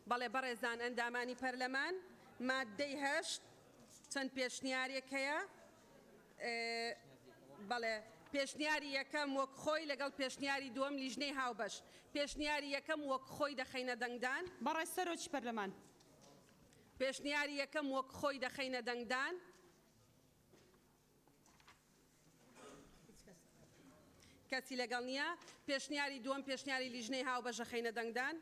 بەڵێ بەڕێزان ئەندامانی پەرلەمان مادەی 8 چەند پێشنیارێک هەیە بەڵێ پێشنیاری یەکەم وەک خۆی لەگەڵ پێشنیاری دووەم لیژنەی هاوبەش پێشنیاری یەکەم وەک خۆی دەخەینە دەنگدان بەڕێز سەرۆکی پەرلەمان پێشنیاری یەکەم وەک خۆی دەخەینە دەنگدان کەسی لەگەڵ نییە پێشنیاری دووەم پێشنیاری لیژنەی هاوبەش دەخەینە دەنگدان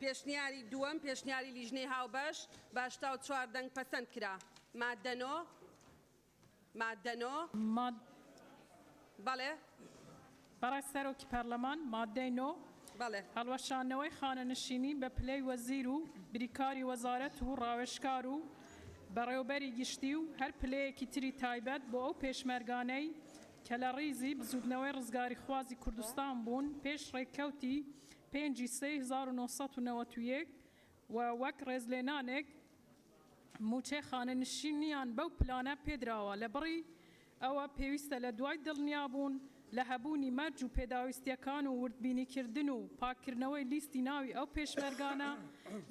پێشنیاری دووەم پێشنیاری لیژنەی هاوبەش بە 84 دەنگ پەسەند کرا مادەنۆ بەڵێ بەڕێز سەرۆکی پەرلەمان مادەی 9 بەڵێ هەڵوەشاندنەوەی خانەنشینی بە پلەی وەزیر و بریکاری وەزارەت و ڕاوێژکار و بەڕێوەبەری گشتی و هەر پلەیەکی تری تایبەت بۆ ئەو پێشمەرگانەی کە لە ڕیزی بزودنەوەی ڕزگاری خوازی کوردستان بوون پێش ڕێککەوتی 5/1991 و وەک ڕێزلێنانێک موچەی خانەنشینیان بەو پلانە پێدراوە لە بڕی ئەوە پێویستە لە دوای دڵنیابوون لە هەبوونی مەرج و پێداویستیەکان و وردبینیکردن و پاکردنەوەی لیستی ناوی ئەو پێشمەرگانە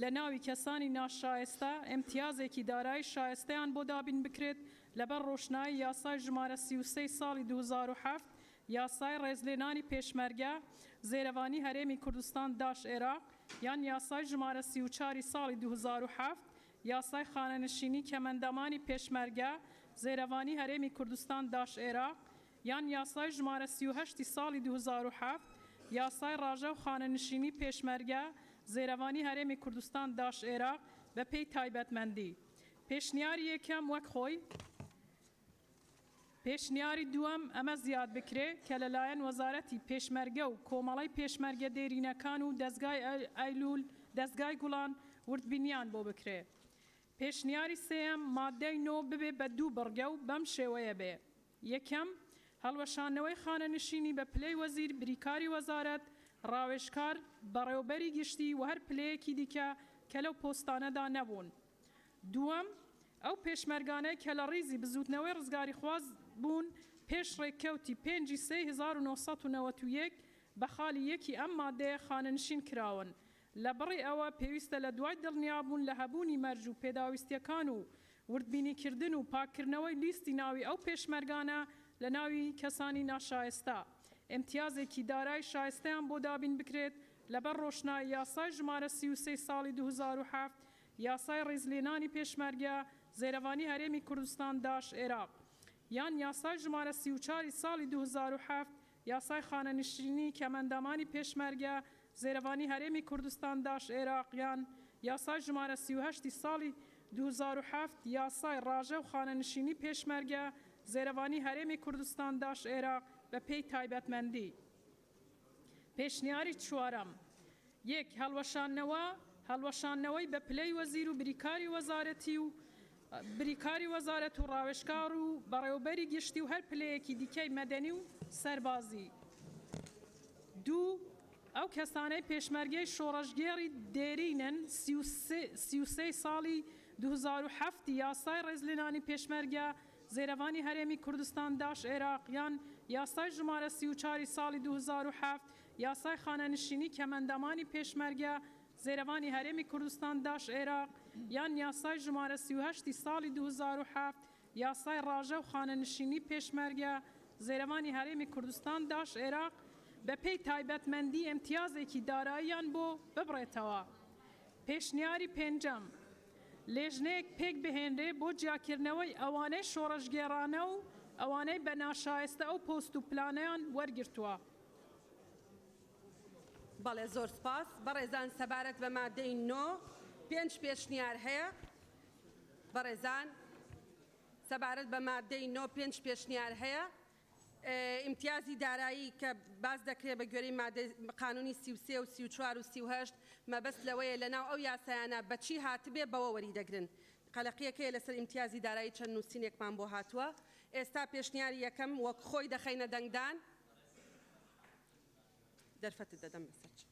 لە ناوی کەسانی ناشایستە ئیمتیازێکی دارایی شایستەیان بۆ دابین بکرێت لەبەر ڕۆشنایی یاسای ژمارە 33 ساڵی 2007 یاسای ڕێزلێنانی پێشمەرگە زێرەوانی هەرێمی کوردستان داش عێراق یان یاسای ژمارە 34 ساڵی 2007 یاسای خانەنشینی کەمەندەمانی پێشمەرگە زێرەوانی هەرێمی کوردستان داش عێراق یان یاسای ژمارە 38 ساڵی 2007 یاسای ڕاژە و خانەنشینی پێشمەرگە زێرەوانی هەرێمی کوردستان داش عێراق بە پێی تایبەتمەندی پێشنیاری یەکەم وەک خۆی پێشنیاری دووەم ئەمە زیاد بکرێ کە لەلایەن وەزارەتی پێشمەرگە و کۆمەڵی پێشمەرگە دێرینەکان و دەستگای ئەیلول دەستگای گوڵان وردبینیان بۆ بکرێ پێشنیاری سێم مادەی 9 ببێ بە دوو بڕگە و بەم شێوەیە بێ یەکەم هەڵوەشاندنەوەی خانەنشینی بە پلەی وەزیر بریکاری وەزارەت ڕاوێژکار بەڕێوەبەری گشتی و هەر پلەیەکی دیکە کە لەو پۆستانەدا نەبوون دووەم ئەو پێشمەرگانەی کە لە ڕیزی بزوتنەوەی ڕزگاری خواز بوون پێش ڕێککەوتی 5/1991 بە خاڵی یەکی ئەم مادەیە خانەنشین کراون لە بڕی ئەوە پێویستە لە دوای دڵنیابوون لە هەبوونی مەرج و پێداویستیەکان و وردبینیکردن و پاکردنەوەی لیستی ناوی ئەو پێشمەرگانە لە ناوی کەسانی ناشایستە ئیمتیازێکی دارایی شایستەیان بۆ دابین بکرێت لەبەر ڕۆشنایی یاسای ژمارە 33 ساڵی 2007 یاسای ڕێزلێنانی پێشمەرگە زێرەوانی هەرێمی کوردستان داش عێراق یان یاسای ژمارە 34 ساڵی 2007 یاسای خانەنشینی کەمەندەمانی پێشمەرگە زێرەوانی هەرێمی کوردستان داش عێراق یان یاسای ژمارە 38 ساڵی 2007 یاسای ڕاژە و خانەنشینی پێشمەرگە زێرەوانی هەرێمی کوردستان داش عێراق بە پێی تایبەتمەندی پێشنیاری چوارەم یەک هەڵوەشاندنەوەی بە پلەی وەزیر و بریکاری وەزارەتی و بریکاری وەزارەت و ڕاوێژکار و بەڕێوەبەری گشتی و هەر پلەیەکی دیکەی مەدەنی و سەربازی دوو ئەو کەسانەی پێشمەرگەی شۆڕەشگێڕی دێرینن 33 ساڵی 2007 یاسای ڕێزلێنانی پێشمەرگە زێرەوانی هەرێمی کوردستان داش عێراق یان یاسای ژمارە 34 ساڵی 2007 یاسای خانەنشینی کەمەندەمانی پێشمەرگە زێرەوانی هەرێمی کوردستان داش عێراق یان یاسای ژمارە 38 ساڵی 2007 یاسای ڕاژە و خانەنشینی پێشمەرگە زێرەوانی هەرێمی کوردستان داش عێراق بە پێی تایبەتمەندی ئیمتیازێکی داراییان بۆ ببڕێتەوە پێشنیاری پێنجەم لێژنەیەک پێک بهێنرێ بۆ جیاکردنەوەی ئەوانەی شۆڕەشگێڕانە و ئەوانەی بە ناشایستە ئەو پۆست و پلانەیان وەرگرتووە بەڵێ زۆر سپاس بەڕێزان سەبارەت بە مادەی 9 5 پێشنیار هەیە بەڕێزان سەبارەت بە مادەی 9 5 پێشنیار هەیە امتیازی دارایی کە باز دەکرێت بە گوێرەی قانونی 33 و 34 و 38 مەبەست لەوەیە لەناو ئەو یاسایانە بەچی هاتبێ بەوە وەریدەگرن قەلەقیەکەیە لەسەر ئیمتیازی دارایی چەند نووسینێکمان بۆ هاتووە. ئێستا پێشنیاری یەکەم وەک خۆی دەخەینە دەنگدان. دەرفەتت دەدەم بەسەر چ.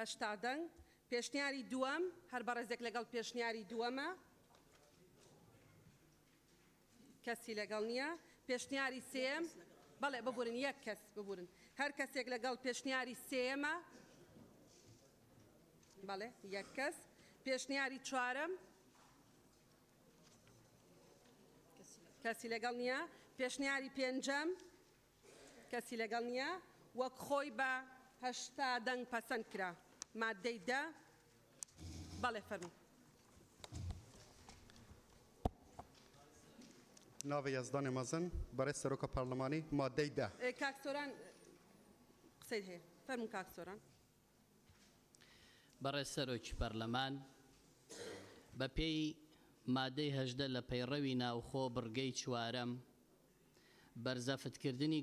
هەشتا دەنگ. پێشنیاری دووەم هەر بەڕێزێک لەگەڵ پێشنیاری دووەمە. کەسی لەگەڵ نییە. پێشنیاری سێم بەڵێ ببورن یەک کەس ببورن. هەر کەسێک لەگەڵ پێشنیاری سێمە. بەڵێ یەک کەس. پێشنیاری چوارەم. کەسی لەگەڵ نییە. پێشنیاری پێنجەم. کەسی لەگەڵ نییە. وەک خۆی بە هەشتا دەنگ پەسەند کرا. مادەی دە. بەڵێ فەرموو. ناوی یزدان مەزن بەڕێز سەرۆکە پەرلەمانی مادەی دە. کاکسۆران قسەیت هەیە. فەرموو کاکسۆران. بەڕێز سەرۆکی پەرلەمان بە پێی مادەی هەژدە لە پەیڕەوی ناوخۆ بڕگەی چوارەم بەرزەفتکردنی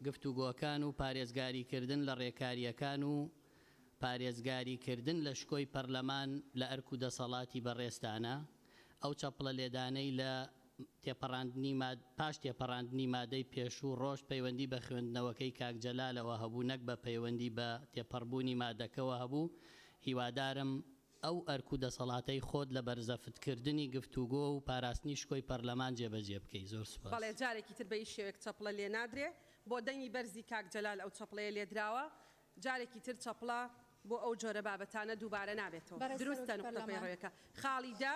گفتوگۆکان و پارێزگاریکردن لە ڕێکاریەکان و پارێزگاریکردن لە شکۆی پەرلەمان لە ئەرک و دەسەڵاتی بەڕێستانە ئەو چەپڵە لێدانەی لە پاش تێپەڕاندنی مادەی پێشوو ڕۆژ پەیوەندی بە خوێندنەوەکەی کاکجەلالەوە هەبوو نەک بە پەیوەندی بە تێپەڕبوونی مادەکەوە هەبوو. هیوادارم ئەو ئەرک و دەسەڵاتەی خۆت لە بەرزەفتکردنی گفتوگۆ و پاراستنی شکۆی پەرلەمان جێبەجێ بکەی. زۆر سوپاس. بەڵێ جارێکی تر بە هیچ شێوەیەک چەپڵە لێ نادرێ. بۆ دەنگی بەرزی کاکجەلال ئەو چەپڵەیە لێدراوە. جارێکی تر چەپڵە بۆ ئەو جۆرە بابەتانە دووبارە نابێتەوە. دروستە نقطەی ڕێەکە. خاڵی دا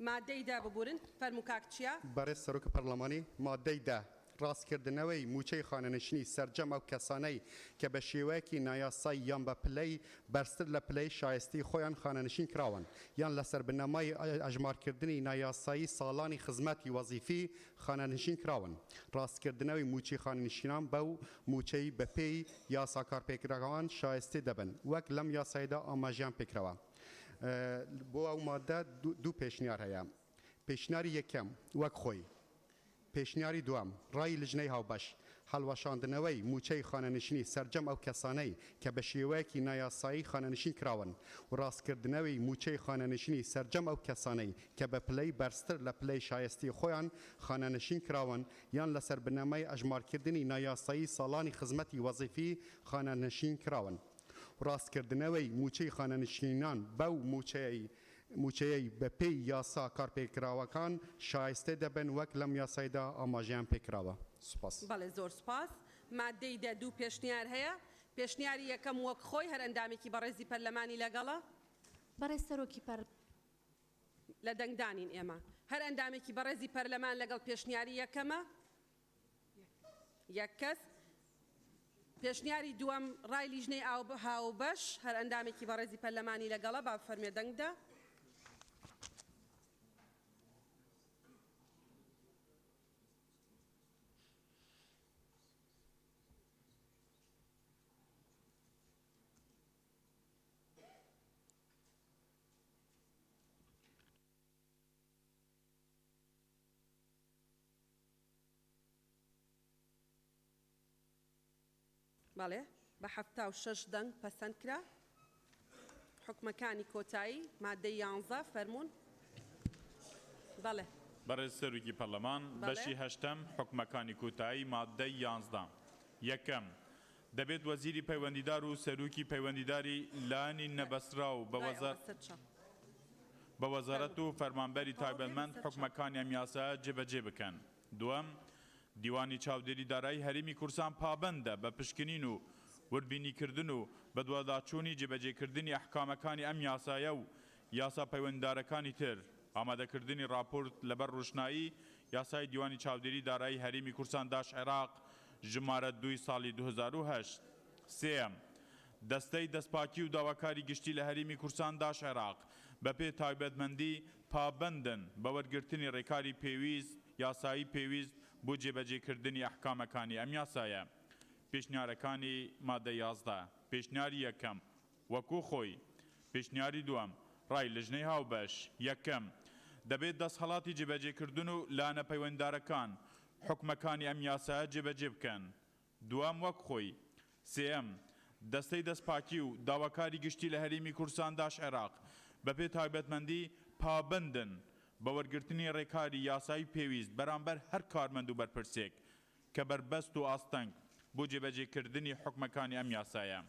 مادەی دا ببورن. فەرموو کاک چییە؟ بەڕێز سەرۆکە پەرلەمانی مادەی دە. ڕاستکردنەوەی موچەی خانەنشینی سەرجەم ئەو کەسانەی کە بە شێوەیەکی نایاسایی یان بە پلەی بەرزتر لە پلەی شایستی خۆیان خانەنشین کراون یان لەسەر بنەمای ئەژمارکردنی نایاسایی ساڵانی خزمەتی وەزیفی خانەنشین کراون. ڕاستکردنەوەی موچی خانەنشینان بەو موچەی بە پێی یاسا کارپێکراوان شایستی دەبن وەک لەم یاسایدا ئاماژیان پێکراوە. بۆ ئەو مادە دوو پێشنیار هەیە. پێشنیاری یەکەم وەک خۆی. پێشنیاری دوام ڕای لژنەی هاوبەش هەڵوەشاندنەوەی موچەی خانەنشینی سەرجەم ئەو کەسانەی کە بە شێوەیەکی نایاسایی خانەنشین کراون و ڕاستکردنەوەی موچەی خانەنشینی سەرجەم ئەو کەسانەی کە بە پلەی بەرزتر لە پلەی شایستی خۆیان خانەنشین کراون یان لەسەر بنەمای ئەژمارکردنی نایاسایی ساڵانی خزمەتی وەزیفی خانەنشین کراون. ڕاستکردنەوەی موچەی خانەنشینان بەو موچەیەی بە پێی یاسا کارپێکراوەکان شایستە دەبن وەک لەم یاسایدا ئاماژیان پێکراوە. سوپاس. بەڵێ زۆر سوپاس. مادەی دە دوو پێشنیار هەیە. پێشنیاری یەکەم وەک خۆی هەر ئەندامێکی بەڕێزی پەرلەمانی لەگەڵە. بەڕێز سەرۆکی لە دەنگدانین ئێمە هەر ئەندامێکی بەڕێزی پەرلەمان لەگەڵ پێشنیاری یەکەمە. یەک کەس. پێشنیاری دووەم ڕای لیژنەی هاوبەش هەر ئەندامێکی بەڕێزی پەرلەمانی لەگەڵە با فەرمێ دەنگدا. بەڵێ بە 76 دەنگ پەسەند کرا. حکومەکانی کۆتایی مادەی 11 فەرموون. بەڵێ بەڕێز سەرۆکی پەرلەمان بەشی هەشتەم حکومەکانی کۆتایی مادەی 11 یەکەم دەبێت وەزیری پەیوەندیدار و سەرۆکی پەیوەندیداری لانی نەبەسرا و بە وەزارەت و فەرمانبەری تایبەتمەند حکومەکانی ئەم یاسایە جێبەجێ بکەن. دووەم دیوانی چاودێری دارایی هەرێمی کورسان پابەندە بە پشکنین و وردبینیکردن و بەدواداچوونی جێبەجێکردنی ئەحکامەکانی ئەم یاسایە و یاسا پەیوەنددارەکانی تر ئامادەکردنی راپۆرت لەبەر ڕۆژنایی یاسای دیوانی چاودێری دارایی هەرێمی کورسان داش عێراق ژمارە 2 ساڵی 2008. سێم دەستەی دەستپاکی و داواکاری گشتی لە هەرێمی کورسان داش عێراق بە پێ تایبەتمەندی پابەندن بە وەرگرتنی ڕێکاری پێویست یاسایی پێویست بۆ جێبەجێکردنی ئەحکامەکانی ئەم یاسایە. پێشنیارەکانی مادە 11 پێشنیاری یەکەم وەکو خۆی پێشنیاری دووەم ڕای لژنەی هاوبەش یەکەم دەبێت دەستهەڵاتی جێبەجێکردن و لانە پەیوەنددارەکان حکومەکانی ئەم یاسایە جێبەجێ بکەن دووەم وەک خۆی سێەم دەستەی دەستپاکی و داواکاری گشتی لە هەرێمی کوردستان داش عێراق بەپێ تایبەتمەندی پابندن بە وەرگرتنی ڕێکاری یاسایی پێویست بەرامبەر هەر کارمەند و بەرپرسێک کە بەربەست و ئاستەنگ بۆ جێبەجێکردنی حکومەکانی ئەم یاسایە.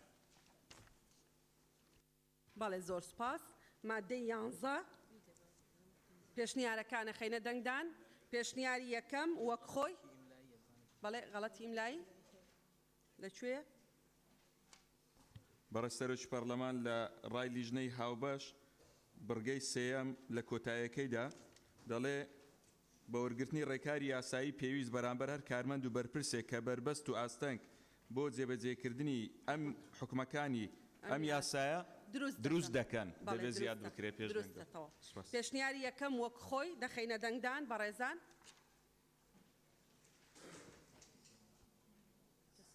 بەڵێ زۆر سپاس. مادەی 11 پێشنیارەکانە خەینە دەنگدان. پێشنیاری یەکەم وەک خۆی بەڵێ غەڵەتی ئیملایی لەکوێیە؟ بەڕێستەرۆکی پەرلەمان لە ڕای لیژنەی هاوبەش بڕگەی سێەم لە کۆتایەکەیدا دەڵێ بە وەرگرتنی ڕێکاری یاسایی پێویست بەرامبەر هەر کارمەند و بەرپرسێک کە بەربەست و ئاستەنگ بۆ جێبەجێکردنی ئەم حکومەکانی ئەم یاسایە دروست دەکەن دەبێت زیاد بکرێت پێش پێشنیاری یەکەم وەک خۆی دەخەینە دەنگدان بەڕێزان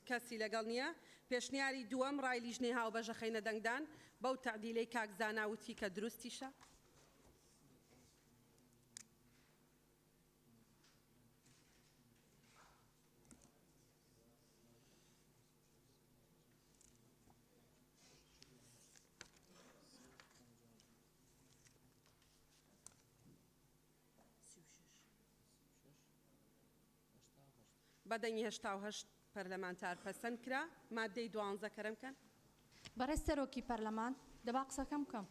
کەسی لەگەڵ نییە. پێشنیاری دووەم ڕای لیژنەی هاوبەشە خەینە دەنگدان بەو تەعدیلەی کاکزاناوتی کە دروستیشە. بەدەنگی 88 پەرلەمانتار پەسەند کرا. مادەی 12 کەرەم کەن. بەڕێستەرۆکی پەرلەمان دەبا قسەکەم بکەم.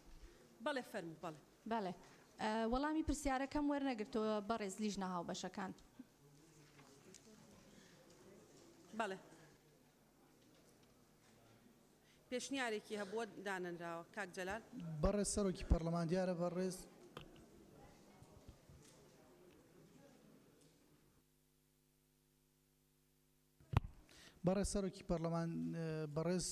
بەڵێ فەرموو بەڵێ. بەڵێ وەڵامی پرسیارەکەم وەرنەگرتەوە بەڕێز لیژنە هاوبەشەکان. بەڵێ پێشنیارێکی هەبووە دانەنراوە کاک جەلال. بەڕێستەرۆکی پەرلەمان دیارە بەڕێز بەڕێستەرۆکی پەرلەمان بەڕێز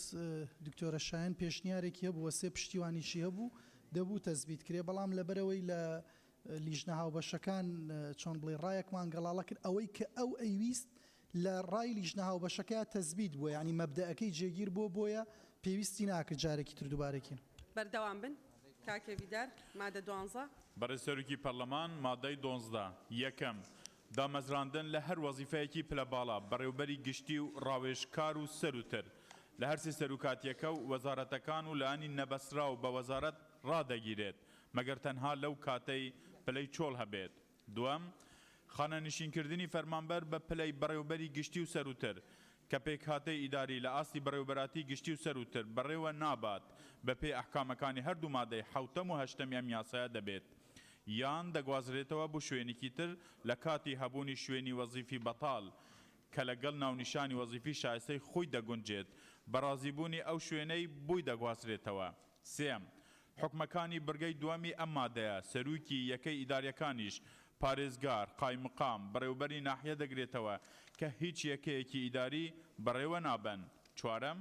دکتۆرە شایەن پێشنیارێکی هەبوو سێ پشتیوانیشی هەبوو دەبوو تەزبیت کرێ بەڵام لەبەرەوەی لە لیژنە هاوبەشەکان چۆن بڵێ ڕایەکمان گەڵاڵە کرد ئەوەی کە ئەو ئەیویست لە ڕای لیژنە هاوبەشەکە تەزبیت بووە ینی مەبدەەکەی جێگیر بۆیە پێویستی ناکرد جارێکی تر دووبارێکین. بەردەوام بن کاکە ویدار. مادە 12 بەڕێستەرۆکی پەرلەمان مادەی 12 یەکەم دامەزراندن لە هەر وەزیفەیەکی پلە باڵا بەڕێوبەری گشتی و ڕاوێژکار و سەروتر لە هەرسی سەرۆکاتیەکە و وەزارەتەکان و لانی نەبەسرا و بە وەزارەت ڕادەگیرێت مەگەر تەنها لەو کاتەی پلەی چۆڵ هەبێت. دووەم خانەنشینکردنی فەرمانبەر بە پلەی بەڕێوبەری گشتی و سەروتر کە پێکهاتەی ئیداری لە ئاستی بەڕێوبەراتی گشتی و سەروتر بەڕێوە نابات بە پێی ئەحکامەکانی هەردوو مادەی 7 و 8 ئەم یاسایە دەبێت یان دەگوازرێتەوە بۆ شوێنێکی تر لە کاتی هەبوونی شوێنی وەزیفی بەتاڵ کە لەگەڵ ناونیشانی وەزیفی شایستەی خۆی دەگونجێت بەڕازیبوونی ئەو شوێنەی بووی دەگوازرێتەوە. سێم حکومەکانی بڕگەی دووەمی ئەم مادەیە سەرروکی یەکەی ئیداریەکانیش پارێزگار قایمقام بەڕێوبەری ناحیە دەگرێتەوە کە هیچ یەکەیەکی ئیداری بەڕێوە نابن. چوارەم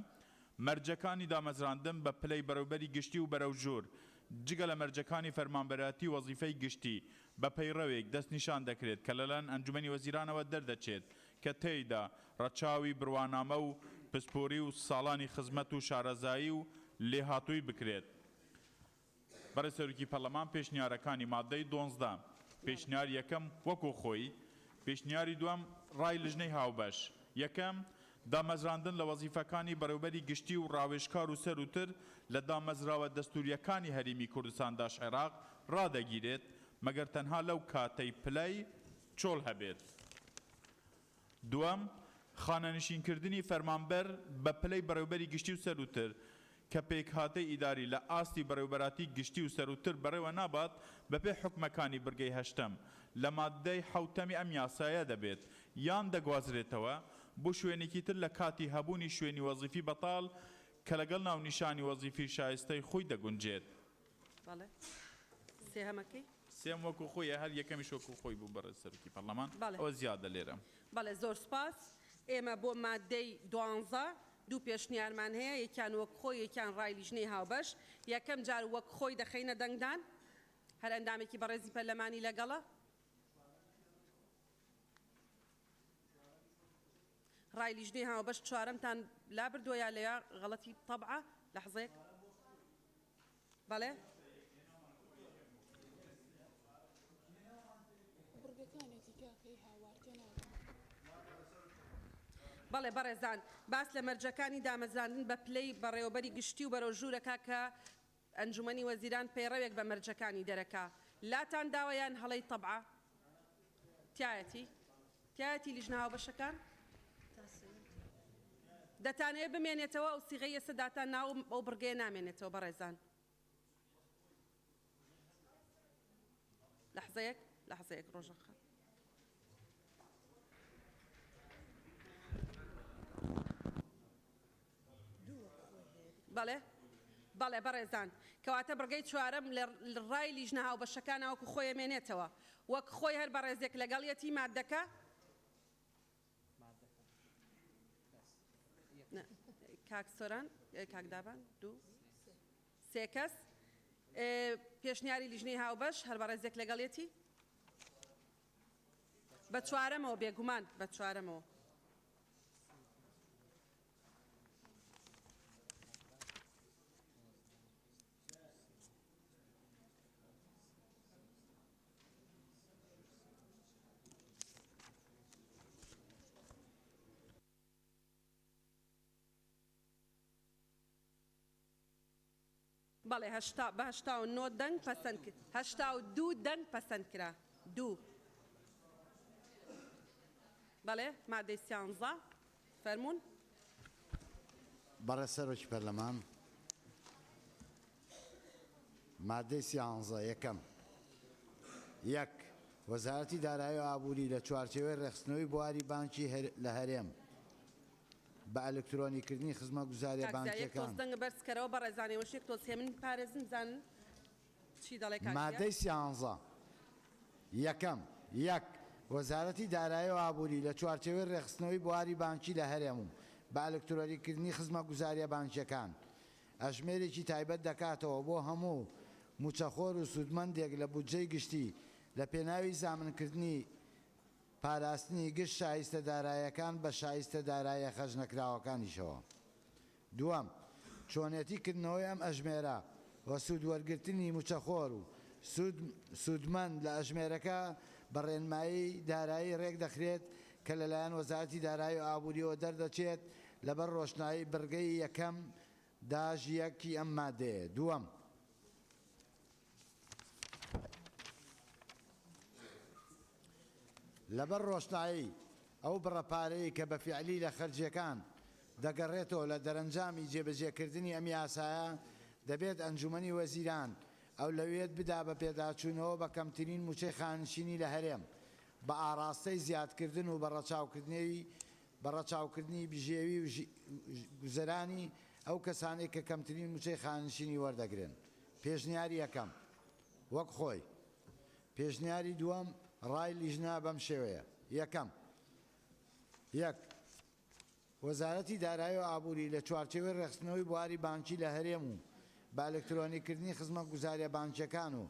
مەرجەکانی دامەزراندن بە پلەی بەڕێوبەری گشتی و بەرەوژۆر جگە لە مەرجەکانی فەرمانبەراتی وەزیفەی گشتی بە پەیڕەوێک دەست نیشان دەکرێت کە لەلایەن ئەنجومەنی وەزیرانەوە دەردەچێت کە تێیدا ڕەچاوی بڕوانامە و پسپۆری و ساڵانی خزمەت و شارەزایی و لێهاتووی بکرێت. بەڕێسەرۆکی پەرلەمان پێشنیارەکانی مادەی 12 پێشنیار یەکەم وەکو خۆی پێشنیاری دووەم ڕای لژنەی هاوبەش یەکەم دامەزراندن لە وەزیفەکانی بەڕێوبەری گشتی و ڕاوێژکار و سەروتر لە دامەزراوە دەستوریەکانی هەرێمی کوردستان داش عێراق ڕادەگیرێت مەگەر تەنها لەو کاتەی پلەی چۆڵ هەبێت. دووەم خانەنشینکردنی فەرمانبەر بە پلەی بەڕێوبەری گشتی و سەروتر کە پێکهاتەی ئیداری لە ئاستی بەڕێوبەراتی گشتی و سەروتر بەڕێوە نابات بەپێ حکومەکانی بڕگەی هەشتەم لە مادەی 7 ئەم یاسایە دەبێت یان دەگوازرێتەوە بۆ شوێنێکی تر لە کاتی هەبوونی شوێنی وەزیفی بەتاڵ کە لەگەڵ ناونیشانی وەزیفی شایستەی خۆی دەگونجێت. بەڵێ سێهەمەکەی سێم وەکو خۆی هەر یەکەمیش وەکو خۆی بوو بەڕێسەرۆکی پەرلەمان ئەوە زیادە لێرە. بەڵێ زۆر سپاس. ئێمە بۆ مادەی 12 دوو پێشنیارمان هەیە یەکیان وەک خۆی یەکیان ڕای لیژنەی هاوبەش یەکەم جار وەک خۆی دەخەینە دەنگدان هەر ئەندامێکی بەڕێزی پەرلەمانی لەگەڵە. ڕای لیژنەی هاوبەش چوارەمتان لا بردووە یا لەیا غەڵەتی طەبعە لەحظەیەک بەڵێ بەڵێ بەڕێزان باس لە مەرجەکانی دامەزاندن بە پلەی بەڕێوەبەری گشتی و بەرەو ژوورەکە کە ئەنجومەنی وەزیران پەیڕەوێک بە مەرجەکانی دەرەکا لاتان داوایان هەڵەی تەبعە تایەتی لیژنە هاوبەشەکان دەتانەوێت بمێنێتەوە ئەو سیغەی ئێستا داتان ناو ئەو بڕگەیە نامێنێتەوە بەڕێزان لەحزەیەک ڕۆژەخە بەڵێ بەڕێزان کەواتە بڕگەی چوارەم لە ڕای لیژنە هاوبەشەکان وەکو خۆی ئەمێنێتەوە وەک خۆی هەر بەڕێزێک لەگەڵیەتی مادەکە کاک سۆران کاک دابان دوو سێ کەس پێشنیاری لیژنەی هاوبەش هەر بەڕێزێک لەگەڵیەتی بە چوارەمەوە بێگومان بە چوارەمەوە بەڵێ بە 89 دەنگ پەسەند کرد 82 دەنگ پەسەند کرا دوو بەڵێ مادەی 13 فەرموون بەڕێ سەرۆکی پەرلەمان مادەی 13 یەکەم یەک وەزارەتی دارایی و ئابووری لە چوارچێوەی ڕێخستنەوەی بواری بانکی لە هەرێم بە ئەلکترۆنیکردنی خزمەتگوزاریە بانکیەکان دەنگە بەرزکەرەوە بە ڕێزانەوە شێک تۆ سێمن پارێزن بزانن چی دەڵێ مادەی 13 یەکەم یەک وەزارەتی دارایی و ئابووری لە چوارچێوەی ڕێخستنەوەی بواری بانکی لە هەرێم و بە ئەلکترۆنیکردنی خزمەتگوزاریە بانکیەکان ئەژمێرێکی تایبەت دەکاتەوە بۆ هەموو موچەخۆر و سوودمەندێک لە بودجەی گشتی لە پێناوی زامنکردنی پاراستنی گشت شایستە داراییەکان بە شایستە داراییە خەرج نەکراوەکانیشەوە. دووەم چۆنێتیکردنەوەی ئەم ئەژمێرە وە سوودوەرگرتنی موچەخۆر و سوودمەند لە ئەژمێرەکە بە ڕێنمایی دارایی ڕێک دەخرێت کە لەلایەن وەزارەتی دارایی و ئابووریەوە دەردەچێت لەبەر ڕۆشنایی بڕگەی یەکەم داژیەکی ئەم مادەیە. دووەم لەبەر ڕۆشنایی ئەو بڕەپارەی کە بە فیعلی لە خەرجیەکان دەگەڕێتەوە لە دەرەنجامی جێبەجێکردنی ئەم یاسایە دەبێت ئەنجومەنی وەزیران ئەو لەوێت بدا بە پێداچوونەوە بە کەمترین موچەی خانشینی لە هەرێم بە ئاراستەی زیادکردن و بەڕەچاوکردنی بژێوی و گوزەرانی ئەو کەسانێک کە کەمترین موچەی خانشینی وەردەگرن. پێشنیاری یەکەم وەک خۆی. پێشنیاری دووەم ڕای لیژنا بەم شێوەیە. یەکەم یەک وەزارەتی دارایی و ئابووری لە چوارچێوەی ڕێخستنەوەی بواری بانکی لە هەرێم و بە ئەلکترۆنیکردنی خزمەتگوزاریە بانکیەکان و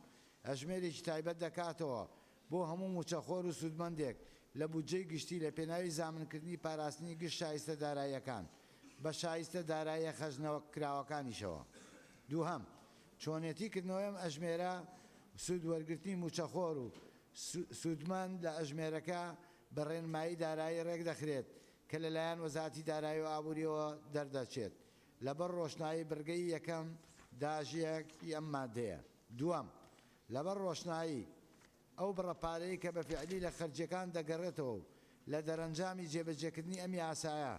ئەژمێرێکی تایبەت دەکاتەوە بۆ هەموو موچەخۆر و سوودمەندێک لە بودجەی گشتی لە پێناوی زامنکردنی پاراستنی گشت شایستە داراییەکان بە شایستە داراییە خەرجنەوە کراوەکانیشەوە. دووهەم چۆنێتیکردنەوەی ئەم ئەژمێرە سوودوەرگرتنی موچەخۆر و سوودمەند لە ئەژمێرەکە بە ڕێنمایی دارایی ڕێک دەخرێت کە لەلایەن وەزارەتی دارایی و ئابووریەوە دەردەچێت لەبەر ڕۆشنایی بڕگەی یەکەم داژیەکی ئەم مادەیە. دووەم لەبەر ڕۆشنایی ئەو بڕەپارەی کە بە فیعلی لە خەرجیەکان دەگەڕێتەوە و لە دەرەنجامی جێبەجێکردنی ئەم یاسایە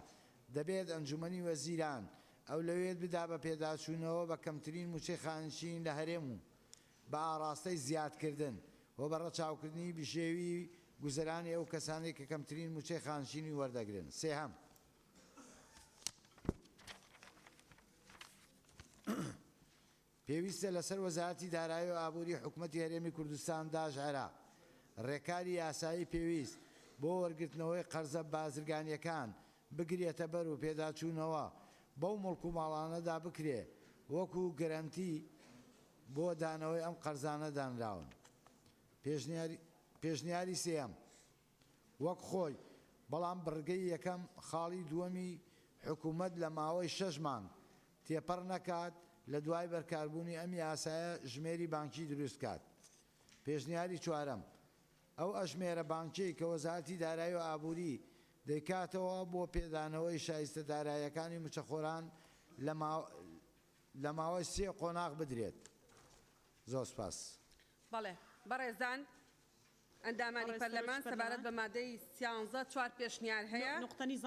دەبێت ئەنجومەنی وەزیران ئەو لەوێت بدا بە پێداچوونەوە بە کەمترین موچەی خانشین لە هەرێم و بە ئاراستەی زیادکردن و بە ڕەچاوکردنی بژێوی گوزەرانی ئەو کەسانی کە کەمترین موچەی خانشینی وەردەگرن. سێهەم پێویستە لەسەر وەزارەتی دارایی و ئابووری حکوومەتی هەرێمی کوردستان داژێرا ڕێکاری یاسایی پێویست بۆ وەرگرتنەوەی قەرزە بازرگانیەکان بگرێتە بەر و پێداچوونەوە بەو مڵک و ماڵانەدا بکرێ وەکو گەرانتی بۆ دانەوەی ئەم قەرزانە دانراون. پێشنیاری سێم وەک خۆی بەڵام بڕگەی یەکەم خاڵی دووەمی حکوومەت لە ماوەی 6 مانگ تێپەڕ نەکات لە دوای بەرکاربوونی ئەم یاسایە ژمێری بانکی دروستکات. پێشنیاری چوارەم ئەو ئەژمێرە بانکیەی کە وەزارەتی دارایی و ئابووری دەیکاتەوە بۆ پێدانەوەی شایستە داراییەکانی موچەخۆران لە ماوەی 3 قۆناغ بدرێت. زۆر سپاس. بەڵێ بەڕێزان ئەندامانی پەرلەمان سەبارەت بە مادەی 13 چوار پێشنیار هەیە.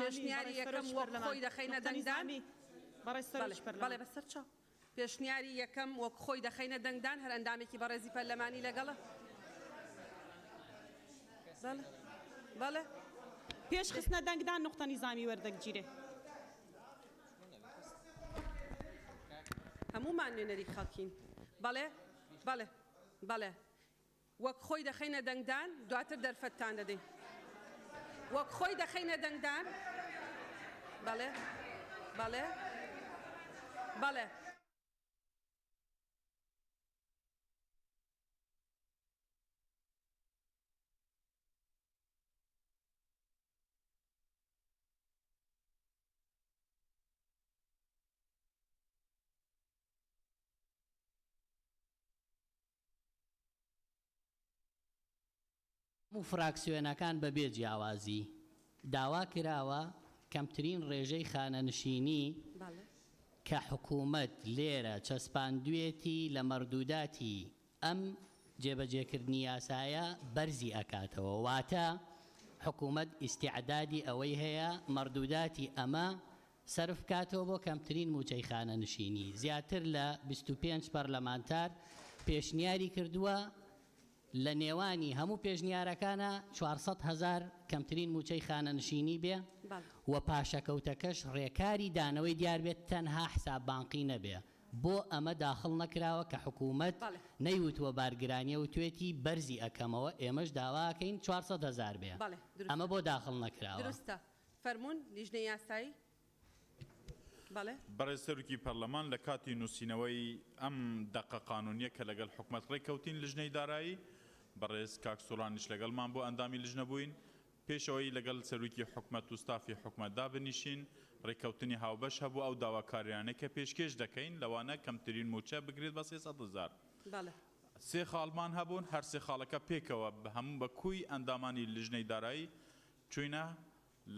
پێشنیاری یەکەم وەک خۆی دەخەینە دەنگدان. بەڵێ بەسەر چاو. پێشنیاری یەکەم وەک خۆی دەخەینە دەنگدان هەر ئەندامێکی بەڕێزی پەرلەمانی لەگەڵە. بەڵێ پێش خستنە دەنگدان نقطە نیزامی وەردەگیرێ. هەمومان نوێنەری خەڵکین. بەڵێ بەڵێ بەڵێ وەک خۆی دەخەینە دەنگدان دواتر دەرفەتتان دەدەین. وەک خۆی دەخەینە دەنگدان. بەڵێ بەڵێ بەڵێ هەموو فراکسیۆنەکان بەبێ جیاوازی داوا کراوە کەمترین ڕێژەی خانەنشینی کە حکوومەت لێرە چەسپاندوێتی لە مەردوداتی ئەم جێبەجێکردنی یاسایە بەرزی ئەکاتەوە. واتە حکوومەت ئیستیعدادی ئەوەی هەیە مەردوداتی ئەمە سەرف کاتەوە بۆ کەمترین موچەی خانەنشینی. زیاتر لە 25 پەرلەمانتار پێشنیاری کردووە لە نێوانی هەموو پێشنیارەکانە 400,000 کەمترین موچەی خانەنشینی بێ و پاشەکەوتەکەش ڕێکاری دانەوەی دیار بێت تەنها حساب بانقی نەبێ. بۆ ئەمە داخڵ نەکراوە کە حکوومەت نەیوتوە بارگرانیە و توێتی بەرزی ئەەکەمەوە ئێمەش داواکەین 400,000 بێ. ئەمە بۆ داخڵ نەکراوە. درستە. فەرموون لیژنەی یاسایی. بەڕێز سەرۆکی پەرلەمان لە کاتی نووسینەوەی ئەم دەقە قانونیە کە لەگەڵ حکومەت ڕێککەوتین لیژنەی دارایی بەڕێز کاک سوڵانیش لەگەڵمان بۆ ئەندامی لیژنە بووین. پێشەوەی لەگەڵ سەرۆکی حکومەت و ستافی حکومەتدا بنیشین ڕێککەوتنی هاوبەش هەبوو ئەو داواکاریانە کە پێشکەش دەکەین لەوانە کەمترین موچە بگرێت بە 300,000. سێ خاڵمان هەبوون هەر سێ خاڵەکە پێکەوە هەموو بە کوی ئەندامانی لیژنەی دارایی چوینە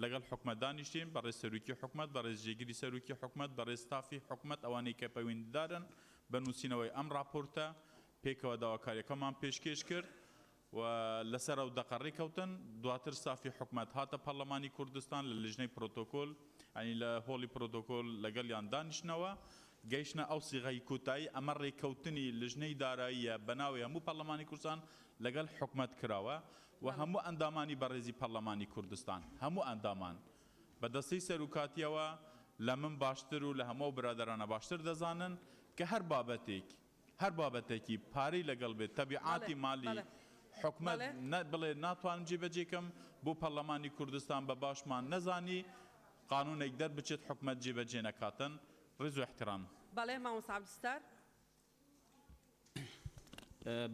لەگەڵ حکومەت دانیشتین بەڕێز سەرۆکی حکومەت بەڕێز جێگیری سەرۆکی حکومەت بەڕێز ستافی حکومەت ئەوانەی کە پەیوەندیدارن بە نووسینەوەی ئەم راپۆرتە پێکەوە داواکاریەکەمان پێشکەش کرد و لەسەر ئەو دەقەڕی کەوتن. دواتر ستافی حکومەت هاتە پەرلەمانی کوردستان لە لیژنەی پرۆتۆکۆل ینی لە هۆڵی پرۆتۆکۆل لەگەڵیان دانیشتنەوە گەیشتنە ئەو سیغای کوتایی ئەمە ڕێککەوتنی لیژنەی داراییە بەناوی هەموو پەرلەمانی کوردستان لەگەڵ حکومەت کراوە و هەموو ئەندامانی بەڕێزی پەرلەمانی کوردستان هەموو ئەندامان بەدەستەی سەرۆکاتیەوە لە من باشتر و لە هەموو برادرانە باشتر دەزانن کە هەر بابەتێکی پارەی لەگەڵ بێت تەبیعاتی مالی حکومەت بڵێ ناتوانم جێبەجێکەم بۆ پەرلەمانی کوردستان بە باشمان نەزانی قانونێک دەربچێت حکومەت جێبەجێ نەکاتن. ڕێز و احترام. بەڵێ مامۆستا عەبدولستار.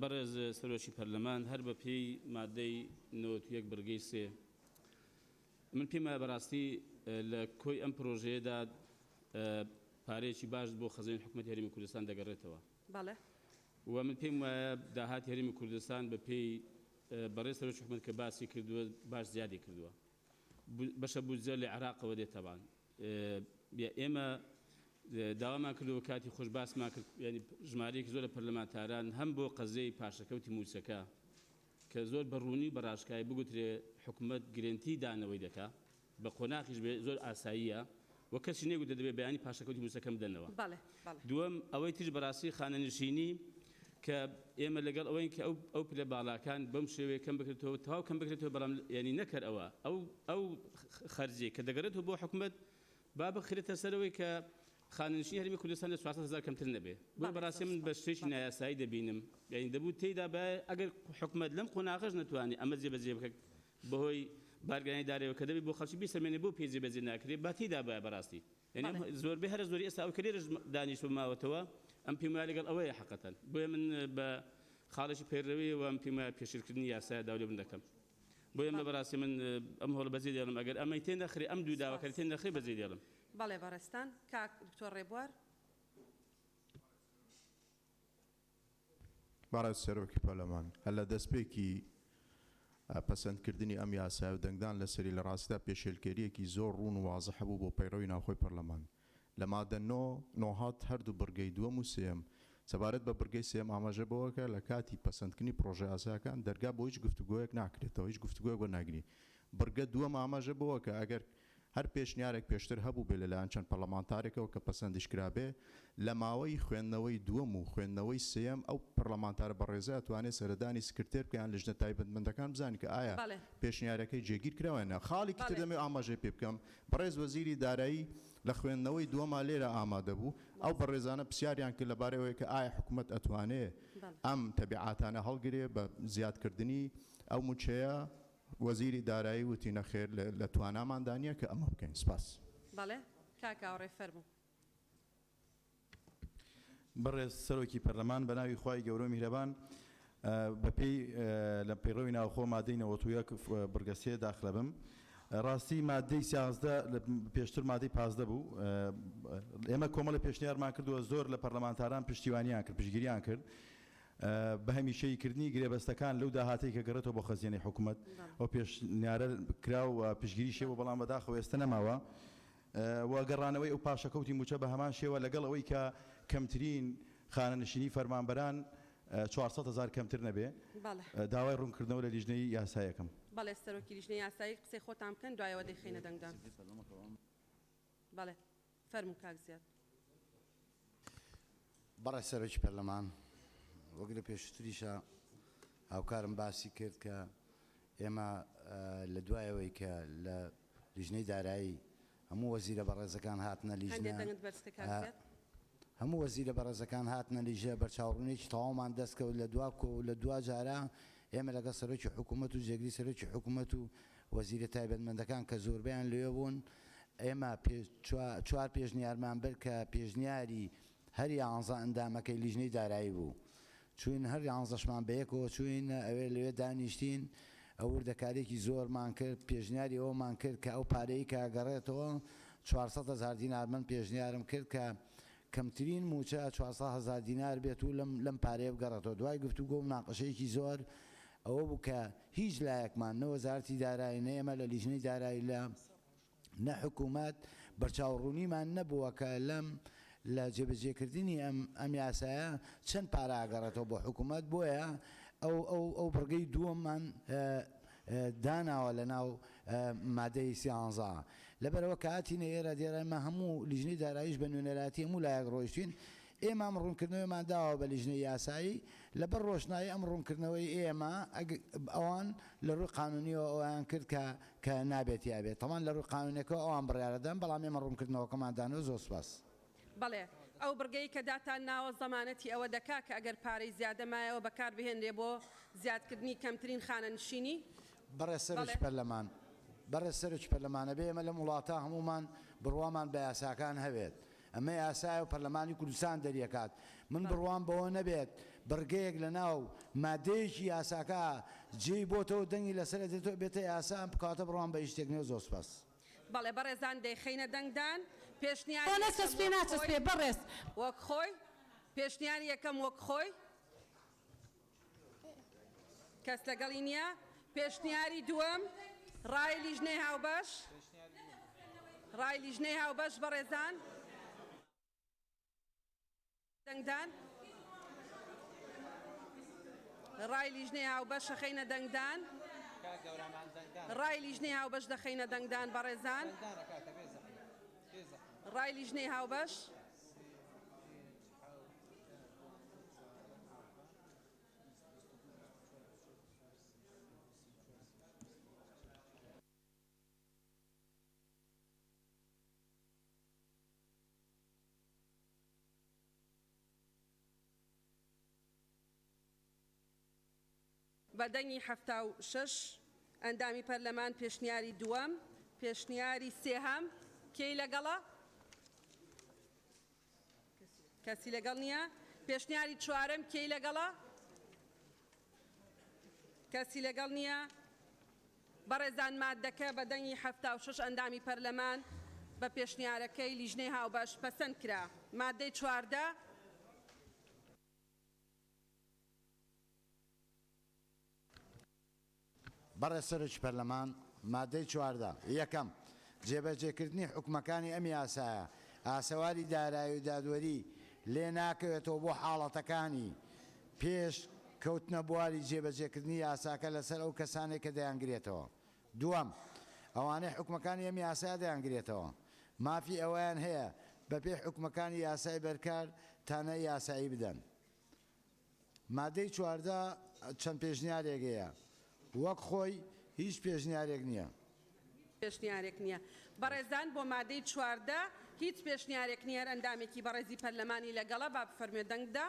بەڕێز سەرۆکی پەرلەمان هەر بە پێی مادەی 91 بڕگەی 3 من پێمە بەڕاستی لە کۆی ئەم پرۆژەیەدا پارەیەکی باش بۆ خەزانەی حکومەت هەرێمی کوردستان دەگەڕێتەوە. و من پێم وایە داهات هەرێمی کوردستان بە پێی بەڕێز سەرۆکی حکومەت کە باسی کردووە باش زیادی کردووە. بەشە بودجە لە عێراقەوە دێت تەبان. ئێمە داوامان کردەوە کاتی خۆش باسمان کرد ینی ژمارەیەکی زۆر لە پەرلەمانتاران هەم بۆ قەزەی پاشەکەوتی موچەکە کە زۆر بەڕوونی بەڕاشکایی بگوترێ حکومەت گرنتی دانەوەی دەکا بە قۆناغیش بێ زۆر ئاساییە و کەسی نێگوتە دەبێت بەیانی پاشەکەوتی موچەکەم بدەنەوە. دووەم ئەوەی تریش بەڕاستی خانەنشینی کە ئێمە لەگەڵ ئەوەی کە ئەو پلە باڵاکان بەم شێوەیە کەم بکرێتەوە تەواو کەم بکرێتەوە بەڵام ینی نەکرد ئەو خەرجی کە دەگەڕێتەوە بۆ حکومەت با بخرێتە سەرەوەی کە خاننشینی هەرمی کوردستان لە 400,000 کەمتر نەبێ. بۆ بەڕاستی من بە شتێکی نایاسایی دەبینم یعنی دەبوو تێیدا بە ئەگەر حکومەت لەم قۆناغەش نەتوانێت ئەمە جێبەجێ بکات بەهۆی بارگانی دارەوە کە دەبێت بۆ خەڵکی بیسەمێنێ بۆ پێی جێبەجێ ناکرێت با تێیدا بە بەڕاستی یعنی زۆربەی هەر زۆری ئێستا ئەو کەلێرەش دانیشتوە ماوەتەوە ئەم پێم وایە لەگەڵ ئەوەیە حەقەتەن بۆیە من بە خاڵێکی پەیڕەوی و ئەم پێم وایە پێشێرکردنی یاسایە داولێ بن دەکەم. بۆیە لە بەڕاستی من ئەم هەوڵە بەجێ دێڵم ئەگەر ئەمەی تێ نەخرێ ئەم دوو داواکاری تێ نەخرێ بەجێ دێڵم. بەڵێ بەڕێستان کاک دکتۆر ڕێبوار. بەڕێز سەرۆکی پەرلەمان هەر لە دەستپێکی پەسەندکردنی ئەم یاسا و دەنگدان لەسەری لە ڕاستیدا پێشێلکێریەکی زۆر ڕوون و واضح بوو بۆ پەیڕەوی ناوخۆی پەرلەمان لە مادە نۆهات هەردوو بڕگەی دووەم و سێم سەبارەت بە بڕگەی سێم ئاماژە بەوەکە لە کاتی پەسەندکردنی پرۆژە یاساکان دەرگا بۆ هیچ گفتوگۆیەک ناکرێتەوە هیچ گفتوگۆیەک وەرناگری بڕگە دووەم ئاماژە بەوەکە ئەگەر هەر پێشنیارێک پێشتر هەبوو بێ لەلایەن چەند پەرلەمانتارێکەوە کە پەسەندیشکرابێ لە ماوەی خوێندنەوەی دووەم و خوێندنەوەی سێم ئەو پەرلەمانتارە بەڕێزە ئەتوانێت سەردانی سکرتێر بکەیان لەژنە تایبەتمەندەکان بزانین کە ئایا پێشنیارەکەی جێگیر کراوێنە خاڵێکی تر دەمێ ئاماژەی پێ بکەم بەڕێز وەزیری دارایی لە خوێندنەوەی دووەما لێرە ئامادە بوو ئەو بەڕێزانە پرسیاریان کرد لەبارەوەی کە ئایا حکوومەت ئەتوانێت ئەم تەبیعاتانە هەڵگرێ بە زیادکردنی ئەو موچەیە وەزیری دارایی وتی نەخێر لە تواناماندانیە کە ئەمە بکەین سپاس بەڵێ کاکاوڕێ فەرموو بەڕێز سەرۆکی پەرلەمان بە ناوی خوای گەورە و میهرەبان بەپێی لە پەیڕەوی ناوخۆ مادەی 91 بڕگەسێ داخلە بم ڕاستی مادەی 11 پێشتر مادەی 15 بوو ئێمە کۆمەڵە پێشنیارمان کردووە زۆر لە پەرلەمانتاران پشتیوانیان کرد پشتگیریان کرد بە هەمیشەیکردنی گرێبەستەکان لەو داهاتەی کە گەڕێتەوە بۆ خەزیێنەی حکوومەت ئەو پێشنیارە کرا و پشتگیری شێوە بەڵام بەداخەوە ئێستا نەماوە وەگەڕانەوەی ئەو پاشەکەوتی موچە بە هەمان شێوە لەگەڵ ئەوەی کە کەمترین خانەنشینی فەرمانبەران 400,000 کەمتر نەبێ داوای ڕوونکردنەوە لە لیژنەی یاسایەکەم بەڵێ سەرۆکی لیژنەی یاسایی قسەی خۆتان بکەن دوایەوە دەیخینە دەنگدان بەڵێ فەرموو کاک زیاد بەڕێز سەرۆکی پەرلەمان وەک لە پێشتریشە هاوکارم باسی کرد کە ئێمە لە دوایەوەی کە لە لیژنەی دارایی هەموو وەزیرە بەڕێزەکان هاتنە لیژنە هەموو وەزیرە بەڕێزەکان هاتنە لیژە بەرچاوڕوونێکی تەواومان دەستکەوت لە دوواکۆ و لە دوا جارە ئێمە لەگەڵ سەرۆکی حکوومەت و جێگری سەرۆکی حکوومەت و وەزیرە تایبەتمەندەکان کە زۆربیان لێ بوون ئێمە چوار پێشنیارمان بر کە پێشنیاری هەر 11 ئەندامەکەی لیژنەی دارایی بوو چوین هەر 11شمان بەیەکەوە چوین ئەوێ لەوێ دانیشتین ئەو وردەکارێکی زۆرمان کرد پێشنیاری ئەومان کرد کە ئەو پارەی کە گەڕێتەوە 400,000 دینار من پێشنیارم کرد کە کەمترین موچە 400,000 دینار بێت و لەم پارەیە بگەڕێتەوە دوای گفتوگۆ و مناقەشەیەکی زۆر ئەوە بوو کە هیچ لایەکمان نە وەزارەتی دارایی نە ئێمە لە لیژنەی دارایی لە نە حکوومەت بەرچاوڕوونیمان نەبووە کە لە جێبەجێکردنی ئەم یاسایە چەند پارە ئاگەڕێتەوە بۆ حکوومەت بۆیە ئەو بڕگەی دووەممان داناوە لە ناو مادەی 11 لەبەرەوە کە هاتینە ئێرە دێرەمە هەموو لیژنەی داراییش بە نوێنەراتی هەموو لایەک ڕۆیشتین ئێمە ئەم ڕوونکردنەوەیمان داوە بە لیژنەی یاسایی لەبەر ڕۆشنایی ئەم ڕوونکردنەوەی ئێمە ئەوان لە ڕووی قانونیەوە ئەویان کرد کە نابێت یابێت تەمان لە ڕووی قانونیەکەەوە ئەوان بڕیارەدەن بەڵام ئێمە ڕوونکردنەوەکەمان دانەوە زۆر سوپاس بەڵێ ئەو بڕگەی کە داتان ناوە زەمانەتی ئەوە دەکا کە ئەگەر پارەی زیادەمایەوە بەکار بهێنرێ بۆ زیادکردنی کەمترین خانەنشینی بەڕێز سەرۆکی پەرلەمان بەڕێز سەرۆکی پەرلەمانە بێ ئێمە لەم وڵاتە هەمومان بڕوامان بە یاساکان هەوێت ئەمە یاسای و پەرلەمانی کوردستان دەریەکات من بڕوام بەوە نەبێت بڕگەیەک لە ناو مادەیەکی یاساکە جێی بۆتەوە دەنگی لەسەر دێتەوە بێتە یاسا بکاتە بڕوام بە هیچ شتێک نێ زۆر سپاس بەڵێ بەڕێزان دەیخینە دەنگدان پێشنیار بەڕێز وەک خۆی پێشنیاری یەکەم وەک خۆی کەس لەگەڵی نییە پێشنیاری دووەم ڕای لیژنەی هاوبەش ڕای لیژنەی هاوبەش بەڕێزان دەنگدان ڕای لیژنەی هاوبەش دەخەینە دەنگدان ڕای لیژنەی هاوبەش دەخەینە دەنگدان بەڕێزان ڕای لیژنەی هاوبەش بەدەنگی 76 ئەندامی پەرلەمان پێشنیاری دووەم پێشنیاری سێهەم کێی لەگەڵە کەسی لەگەڵ نییە پێشنیاری چوارەم کێی لەگەڵە کەسی لەگەڵ نییە بەڕێزان مادەکە بەدەنگی 76 ئەندامی پەرلەمان بە پێشنیارەکەی لیژنەی هاوبەش پەسەند کرا مادەی 14 بەڕێ سەرۆکی پەرلەمان مادەی 14 یەکەم جێبەجێکردنی حکومەکانی ئەم یاسایە ئاسەواری دارایی و دادوەری لێ ناکەوێتەوە بۆ حاڵەتەکانی پێش کەوتنە بواری جێبەجێکردنی یاساکە لەسەر ئەو کەسانێک کە دەیانگرێتەوە. دووەم ئەوانەی حکومەکانی ئەم یاسا دەیانگرێتەوە مافی ئەویان هەیە بەپێ حکومەکانی یاسای بەرکار تانە یاسایی بدەن. مادەی 14 چەند پێشنیارێکەیە وەک خۆی هیچ پێشنیارێک نییە. پێشنیارێک نییە. بەڕێزان بۆ مادەی 14 هیچ پێشنیارێک نییە ئەندامێکی بەڕێزی پەرلەمانی لەگەڵە با بفەرمێ دەنگدا.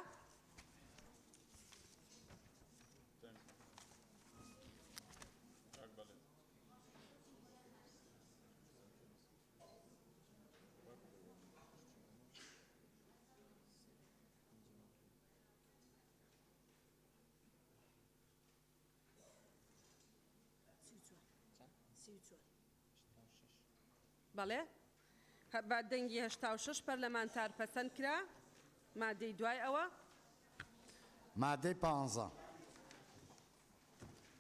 بەڵێ بە دەنگی 86 پەرلەمانتار پەسەند کرا. مادەی دوای ئەوە مادەی 15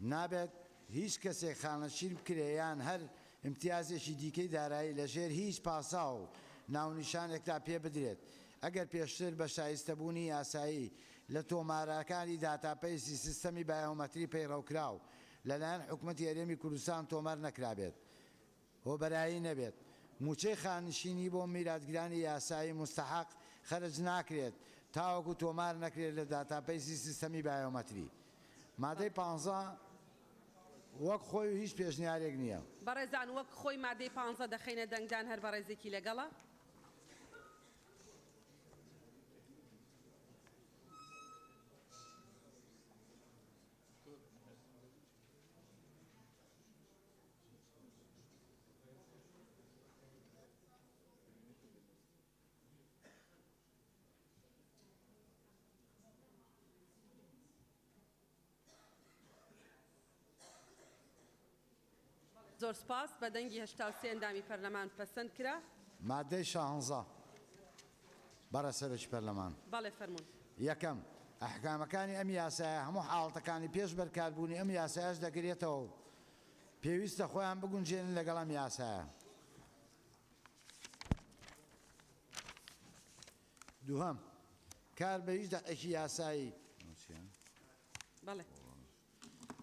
نابێت هیچ کەسێک خانەشین بکرێیان هەر امتیازێکی دیکەی دارایی لەژێر هیچ پاسا و ناونیشانێکدا پێ بدرێت ئەگەر پێشتر بە شایستەبوونی یاسایی لە تۆمارەکانی داتاپەیسی سیستەمی بایۆمەتری پەیڕەوکراو لەلایەن حکوومەتی هەرێمی کوردستان تۆمەر نەکرابێت هۆبەرایی نەبێت. موچەی خانشینی بۆ میراتگرانی یاسایی مستحق خەرج ناکرێت تاوەکو تۆمار نەکرێت لە داتاپەیسی سیستەمی بایۆمەتری. مادەی 15 وەک خۆی و هیچ پێشنیارێک نییە. بەڕێزان وەک خۆی مادەی 15 دەخینە دەنگدان هەر بەڕێزێکی لەگەڵە. زۆر سپاس بە دەنگی 83 ئەندامی پەرلەمان پەسەند کرا. مادەی 16 بەڕە سەرۆکی پەرلەمان. بەڵێ فەرموون. یەکەم ئەحکامەکانی ئەم یاسایە هەموو حاڵەتەکانی پێش بەرکاربوونی ئەم یاسایەش دەگرێتەوە پێویستە خۆیان بگونجێنن لەگەڵ ئەم یاسایە. دووهەم کار بە هیچ دەقێکی یاسایی بەڵێ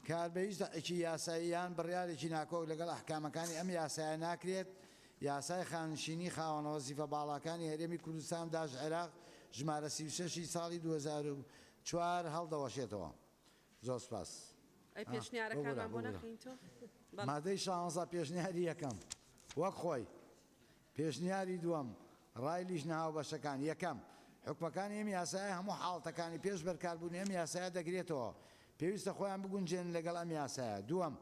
کار بە هیچ دەقێکی یاساییان بڕیارێکی ناکۆک لەگەڵ ئەحکامەکانی ئەم یاسایە ناکرێت. یاسای خانشینی خاوەنە وەزیفە باڵاکانی هەرێمی کوردستان داژ عێراق ژمارە 36 ساڵی 2004 هەڵدەوەشێتەوە. زۆر سپاس. ئەی پێشنیارەکانمان بۆ نەخین تۆ؟ مادەی 16 پێشنیاری یەکەم وەک خۆی. پێشنیاری دووەم ڕای لیژنە هاوبەشەکان. یەکەم حکومەکانی ئەم یاسایە هەموو حاڵەتەکانی پێش بەرکاربوونی ئەم یاسایە دەگرێتەوە پێویستە خۆیان بگونجێن لەگەڵ ئەم یاسایە. دووەم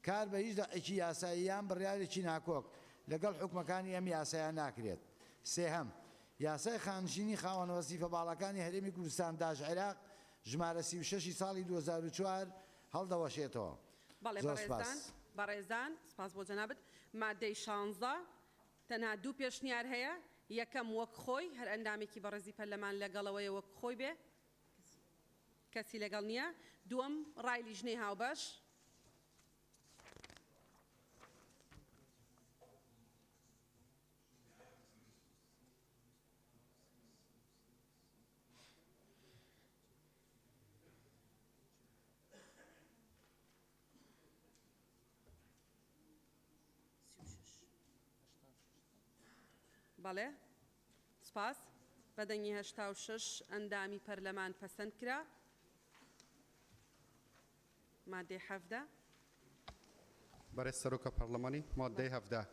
کار بە هیچ دەقێکی یاساییان بڕیارێکی ناکۆک لەگەڵ حکومەکانی ئەم یاسایە ناکرێت. سێهەم یاسای خانشینی خاوەنە وەزیفە باڵەکانی هەرێمی کوردستان داژ عێراق ژمارە 36 ساڵی 2004 هەڵدەوەشێتەوە. بەڵێ بەڕێزان سپاس بۆ جەنابەت. مادەی 16 تەنها دوو پێشنیار هەیە. یەکەم وەک خۆی هەر ئەندامێکی بەڕێزی پەرلەمان لەگەڵەوەی وەک خۆی بێ کەسی لەگەڵ نییە. دووەم ڕای لیژنەی هاوبەش. بەڵێ سپاس بە دەنگی 86 ئەندامی پەرلەمان پەسەند کرا. مادەی 17 بەڕێز سەرۆکە پەرلەمانی مادەی 17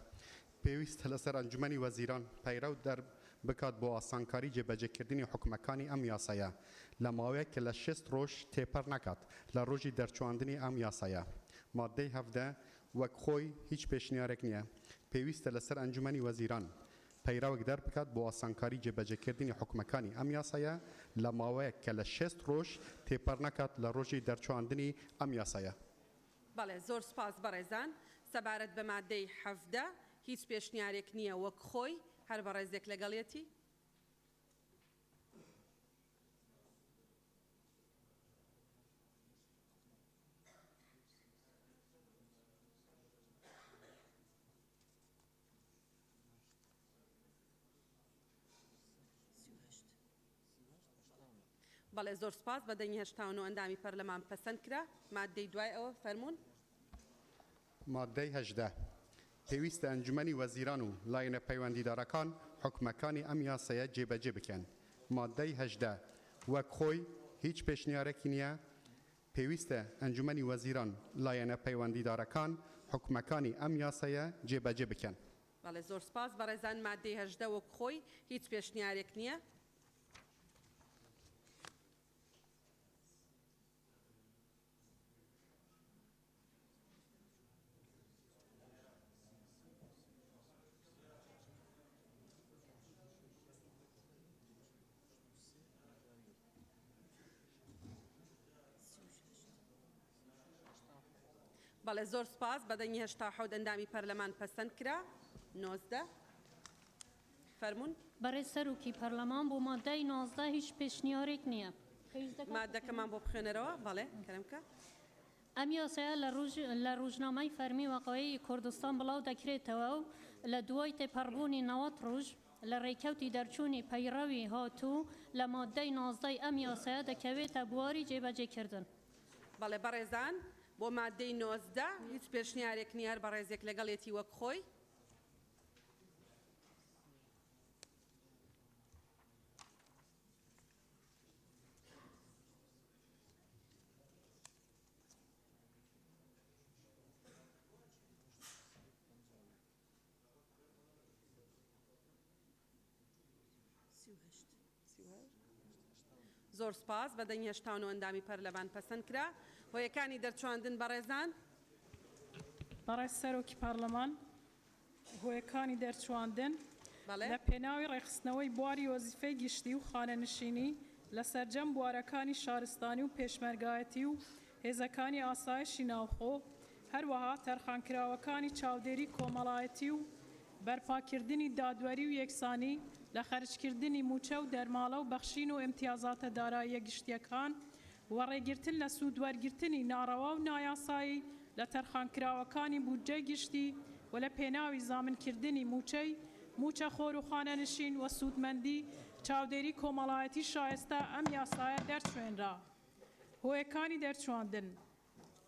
پێویستە لەسەر ئەنجومەنی وەزیران پەیڕەو دەرب بکات بۆ ئاسانکاری جێبەجێکردنی حکومەکانی ئەم یاسایە لە ماوەیەک کە لە 6 ڕۆژ تێپەر نەکات لە ڕۆژی دەرچواندنی ئەم یاسایە. مادەی 17 وەک خۆی هیچ پێشنیارێک نییە. پێویستە لەسەر ئەنجومەنی وەزیران پەیڕەوێک دەرب بکات بۆ ئاسانکاری جێبەجێکردنی حکومەکانی ئەم یاسایە لە ماوەیەک کە لە 6 ڕۆژ تێپەر نەکات لە ڕۆژی دەرچواندنی ئەم یاسایە. بەڵێ زۆر سپاس بەڕێزان. سەبارەت بە مادەی 17 هیچ پێشنیارێک نییە وەک خۆی هەر بەڕێزێک لەگەڵێتی. بەڵێ زۆر سپاس بە دەنگی 89 ئەندامی پەرلەمان پەسەند کرا مادەی دوای ئەوە فەرمونون مادەی 18 پێویستە ئەنجومەنی وەزیران و لایەنە پەیوەندیدارەکان حکومەکانی ئەم یاسایە جێبەجێ بکەن مادەی 18 وەک خۆی هیچ پێشنیارێکی نییە پێویستە ئەنجومەنی وەزیران لایەنە پەیوەندیدارەکان حکومەکانی ئەم یاسایە جێبەجێ بکەن بەڵێ زۆر سپاس بەڕێزان مادەی 18 وەک خۆی هیچ پێشنیارێک نییە بەڵێ زۆر سپاس بە دەنگی 87 ئەندامی پەرلەمان پەسەند کرا 19 فەرمونون بەڕێز سەرۆکی پەرلەمان بۆ مادەی 19 هیچ پێشنیارێک نییە مادەکەمان بۆ بخوێنەرەوە بەڵێ کەرەمکە ئەم یاسایە لە ڕۆژنامەی فەرمی وەقەوەی کوردستان بڵاو دەکرێتەوە و لە دوای تێپەڕبوونی 90 ڕۆژ لە ڕێکەوتی دەرچوونی پەیڕەوی هاتوو لە مادەی 19 ئەم یاسایە دەکەوێتە بواری جێبەجێکردن بەڵێ بەڕێزان بۆ مادەی 19 هیچ پێشنیارێک نییە هەر بەڕێزێک لەگەڵێتی وەک خۆی زۆر سپاس بە دەنگی 89 ئەندامی پەرلەمان پەسەند کرا هۆیەکانی دەرچواندن بەڕێزان بەڕێز سەرۆکی پەرلەمان هۆیەکانی دەرچواندن لە پێناوی ڕێخستنەوەی بواری وەزیفەی گشتی و خانەنشینی لە سەرجەم بوارەکانی شارستانی و پێشمەرگایەتی و هێزەکانی ئاسایشی ناوخۆ هەروەها تەرخانکراوەکانی چاودێری کۆمەڵایەتی و بەرپاکردنی دادوەری و یەکسانی لە خەرجکردنی موچە و دەرماڵە و بەخشین و ئیمتیازاتە داراییە گشتیەکان و ڕێگرتن لە سوودوەرگرتنی ناڕەوا و نایاسایی لە تەرخانکراوەکانی بودجەی گشتی و لە پێناوی زامنکردنی موچە خۆر و خانەنشین و سوودمەندی چاودێری کۆمەڵایەتی شایستە ئەم یاسایە دەرچوێنرا هۆیەکانی دەرچواندن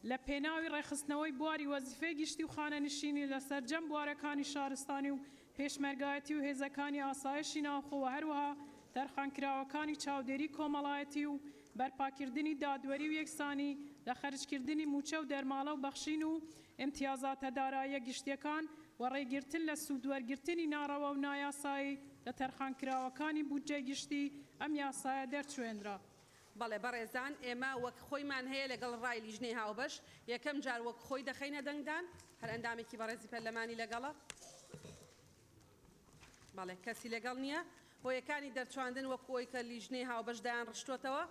لە پێناوی ڕێخستنەوەی بواری وەزیفەی گشتی و خانەنشینی لە سەرجەم بوارەکانی شارستانی و پێشمەرگایەتی و هێزەکانی ئاسایشی ناوخۆوە هەروەها تەرخانکراوەکانی چاودێری کۆمەڵایەتی و بەرپاکردنی دادوەری و یەکسانی لە خەرجکردنی موچە و دەرماڵە و بەخشین و ئیمتیازاتە داراییە گشتیەکان و ڕێگرتن لە سوودوەرگرتنی ناڕەوا و نایاسایی لە تەرخانکراوەکانی بودجەی گشتی ئەم یاسایە دەرچوێنرا بەڵێ بەڕێزان ئێمە وەک خۆیمان هەیە لەگەڵ ڕای لیژنەی هاوبەش یەکەم جار وەک خۆی دەخەینە دەنگدان هەر ئەندامێکی بەڕێزی پەرلەمانی لەگەڵە بەڵێ کەسی لەگەڵ نییە هۆیەکانی دەرچواندن وەک خۆی کە لیژنەی هاوبەش دایان ڕشتوتەوە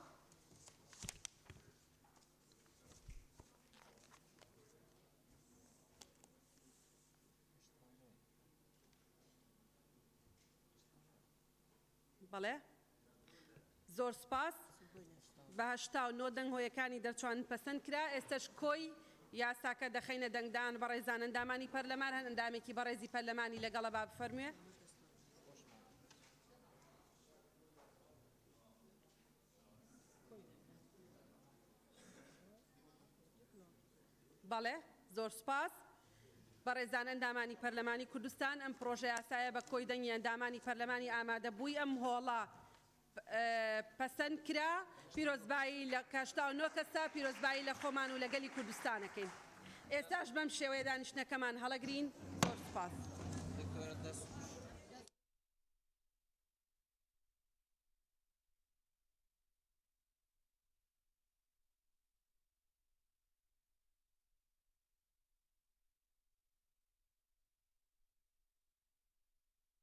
بەڵێ زۆر سپاس بە 89 دەنگ هۆیەکانی دەرچوان پەسەند کرا ئێستش کۆی یاساکە دەخەینە دەنگدان بەڕێزان ئەندامانی پەرلەمان هەن ئەندامێکی بەڕێزی پەرلەمانی لەگەڵە با بفەرموێ بەڵێ زۆر سپاس بەڕێزان ئەندامانی پەرلەمانی کوردستان ئەم پرۆژە یاسایە بە کۆی دەنگی ئەندامانی پەرلەمانی ئامادەبووی ئەم هۆڵە پەسەند کرا پیرۆزبایی لە 89 کەسا پیرۆزبایی لە خۆمان و لەگەلی کوردستانەکەین ئێستاش بەم شێوەیە دانیشتنەکەمان هەڵەگرین زۆر سپاس